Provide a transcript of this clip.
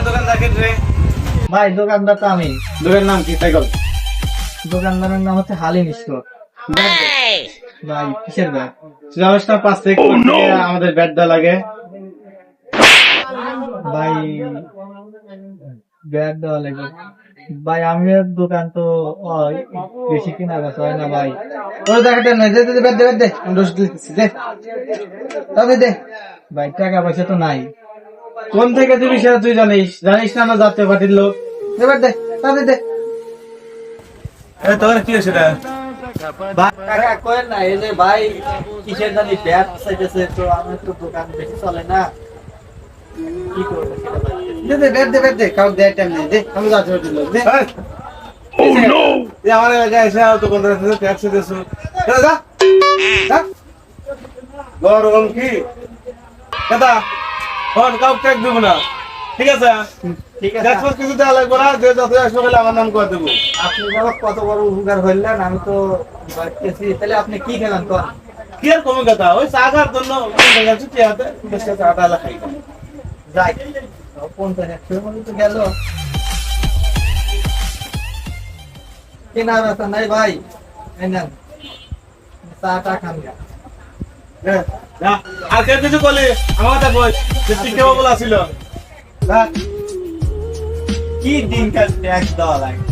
দোকানদার কে রে? ভাই দোকানদার তো আমি। দোকানের নাম কি? সাইকেল। দোকানদারের নাম হচ্ছে হালিম স্টোর। ভাই কিসের ব্যাগ? জানিস না 5 থেকে আমাদের ব্যাট দেওয়া লাগে। ভাই ব্যাগ দেওয়া লাগবে। ভাই আমি দোকান তো বেশি কিনা বেচা হয় না ভাই। তোর দেখাতে না দে দে ব্যাট দে ব্যাট দে। আমি রোজ দিতেছি দে। তবে দে। ভাই টাকা পয়সা তো নাই। কোন থেকে দিবি সেটা তুই জানিস। জানিস না আমরা জাতীয় পার্টির লোক। দে ব্যাট দে। তবে দে। তোর কি হয়েছে রে? ভাই টাকা কয়েন না, এই যে ভাই কিসের জানি ব্যাগ চাইতেছে, তো আমার তো দোকান বেশি চলে না, কি করবো সেটা ভাবতেছি। দে দে ব্যাট দে ব্যাট দে। কাউ দে টাইম নেই দে। আমি জাতীয় পার্টির লোক দে। ও নো! এ আমার এলাকায় এসে তো কোন রাস্তাতে ট্যাক্স দিতেছ। যা যা। যা। গরম কি? দাদা ফোন কাউ ট্যাক্স দেব না। ঠিক আছে? ঠিক আছে, ট্যাক্স কিছু দেওয়া লাগবে না। যে যত আসবে বলে আমার নাম করে দেবো। আপনি বাবা কত বড় উপকার হইলেন, আমি তো ভাবতেছি তাহলে আপনি কি খেলেন তো? কি আর কমে কথা ওই চা খাওয়ার জন্য ছুটি হাতে বেশ চাটা এলা খাই যাই 50-100 মতো তো গেল, কেনা বেচা নাই ভাই, এই নেন চাটা খান গা। যা আর কেউ কিছু বলে আমার কথা বল যে তুই কেবল ছিল কি দিন কাল ট্যাক্স দেওয়া লাগে।